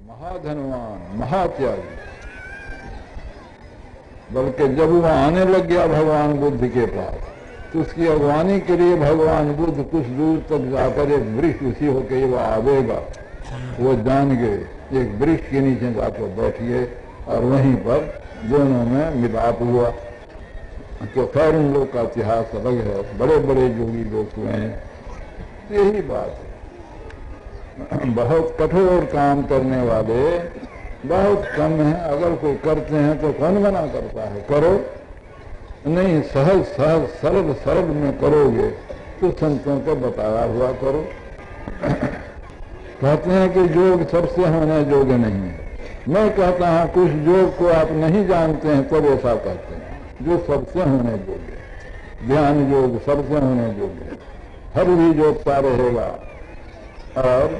महाधनवान, महात्यागी। बल्कि जब वो आने लग गया भगवान बुद्ध के पास, तो उसकी अगवानी के लिए भगवान बुद्ध कुछ दूर तक जाकर एक वृक्ष उसी होकर वो आवेगा, वो जान गए, एक वृक्ष के नीचे जाकर बैठ गए और वहीं पर दोनों में मिलाप हुआ। तो खैर उन लोग का इतिहास अलग है, बड़े बड़े योगी लोग हुए हैं। यही बात है, बहुत कठोर काम करने वाले बहुत कम हैं। अगर कोई करते हैं तो कौन मना करता है, करो। नहीं, सहज सहज सरल सरल में करोगे तो संतों को बताया हुआ करो। कहते हैं कि योग सबसे होने योग्य नहीं है। मैं कहता हूँ कुछ योग को आप नहीं जानते हैं तब ऐसा कहते हैं, जो सबसे होने योग्य है। ध्यान योग सबसे होने योग्य है, हर भी जोतता रहेगा और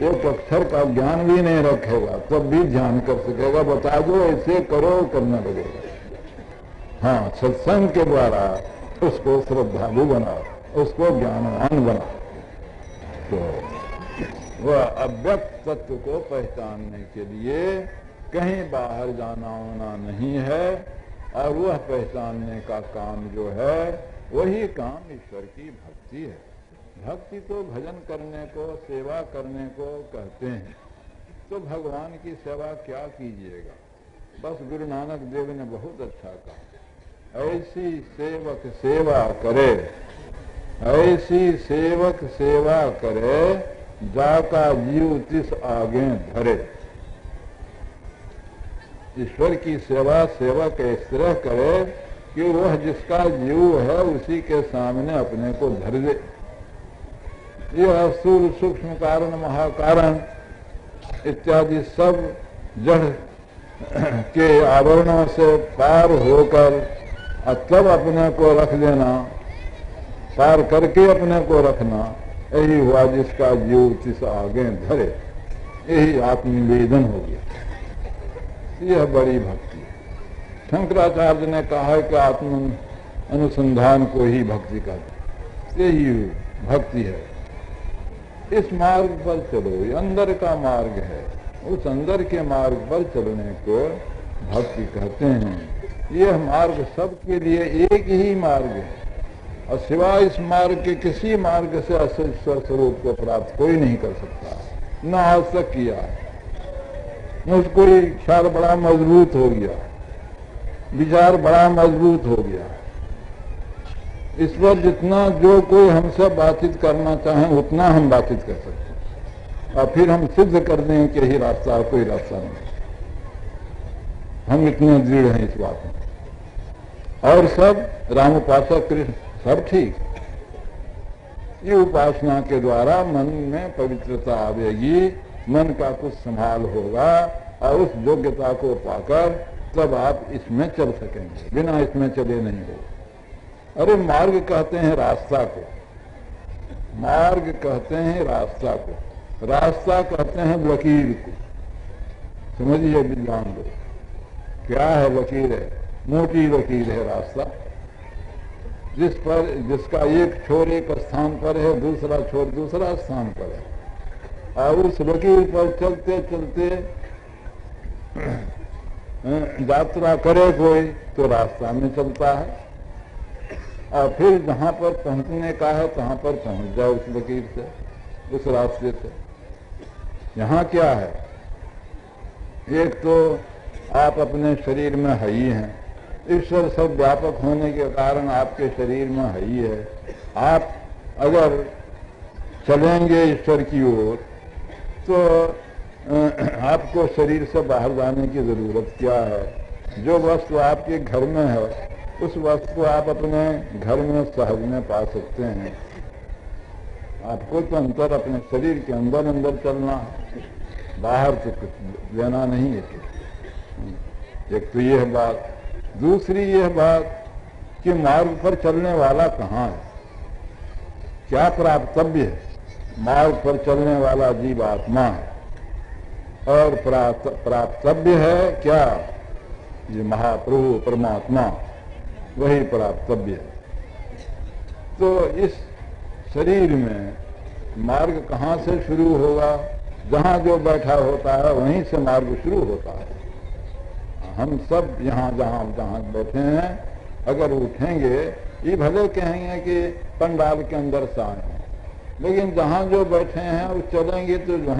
एक अक्षर का ज्ञान भी नहीं रखेगा तब भी ध्यान कर सकेगा। बता दो ऐसे करो, करने लगेगा। हाँ, सत्संग के द्वारा उसको श्रद्धालु बनाओ, उसको ज्ञानवान बनाओ। तो वह अव्यक्त तत्व को पहचानने के लिए कहीं बाहर जाना होना नहीं है, और वह पहचानने का काम जो है वही काम ईश्वर की भक्ति है। भक्ति तो भजन करने को, सेवा करने को कहते हैं। तो भगवान की सेवा क्या कीजिएगा, बस गुरु नानक देव ने बहुत अच्छा कहा, ऐसी सेवक सेवा करे, ऐसी सेवक सेवा करे, जाका जीव तिस आगे धरे। ईश्वर की सेवा सेवक इस तरह करे कि वह जिसका जीव है उसी के सामने अपने को धर दे। यह स्थूल सूक्ष्म कारण महाकारण इत्यादि सब जड़ के आवरणों से पार होकर तब अपने को रख देना, पार करके अपने को रखना, यही हुआ जिसका जीव तिस आगे धरे। यही आत्मनिवेदन हो गया। यह बड़ी भक्ति है। शंकराचार्य ने कहा है कि आत्म अनुसंधान को ही भक्ति कहते, यही भक्ति है। इस मार्ग पर चलो, ये अंदर का मार्ग है, उस अंदर के मार्ग पर चलने को भक्ति कहते हैं। यह मार्ग सबके लिए एक ही मार्ग है, और सिवाय इस मार्ग के किसी मार्ग से असल ईश्वर स्वरूप को प्राप्त कोई नहीं कर सकता, न आज तक किया। मुझको ख्याल बड़ा मजबूत हो गया, विचार बड़ा मजबूत हो गया। इस पर जितना जो कोई हमसे बातचीत करना चाहे उतना हम बातचीत कर सकते हैं, और फिर हम सिद्ध कर दें कि यही रास्ता है, कोई रास्ता नहीं। हम इतने दृढ़ हैं इस बात में। और सब राम उपासक कृष्ण सब ठीक। ये उपासना के द्वारा मन में पवित्रता आवेगी, मन का कुछ संभाल होगा, और उस योग्यता को पाकर तब आप इसमें चल सकेंगे, बिना इसमें चले नहीं हो। अरे मार्ग कहते हैं रास्ता को, मार्ग कहते हैं रास्ता को, रास्ता कहते हैं लकीर को। समझिए विद्वान लोग, क्या है लकीर? है मोटी लकीर है रास्ता, जिस पर जिसका एक छोर एक स्थान पर है, दूसरा छोर दूसरा स्थान पर है, और उस लकीर पर चलते चलते यात्रा करे कोई तो रास्ता में चलता है, और फिर जहां पर पहुंचने का है तहां पर पहुंच जाए उस लकीर से, उस रास्ते से। यहाँ क्या है? एक तो आप अपने शरीर में है ही हैं, ईश्वर सब व्यापक होने के कारण आपके शरीर में है ही है। आप अगर चलेंगे ईश्वर की ओर तो आपको शरीर से बाहर जाने की जरूरत क्या है? जो वस्तु आपके घर में है उस वस्तु को आप अपने घर में सहज में पा सकते हैं। आपको तो अंतर अपने शरीर के अंदर अंदर चलना है, बाहर से कुछ लेना नहीं है। एक तो यह बात। दूसरी यह बात कि मार्ग पर चलने वाला कहाँ है, क्या प्राप्तव्य है? मार्ग पर चलने वाला जीव आत्मा है, और प्राप्तव्य है क्या? ये महाप्रभु परमात्मा, वही प्राप्तव्य है। तो इस शरीर में मार्ग कहाँ से शुरू होगा? जहां जो बैठा होता है वहीं से मार्ग शुरू होता है। हम सब यहाँ जहां जहां बैठे हैं अगर उठेंगे, ये भले कहेंगे कि पंडाल के अंदर से आए हैं, लेकिन जहां जो बैठे हैं वो चलेंगे तो वहीं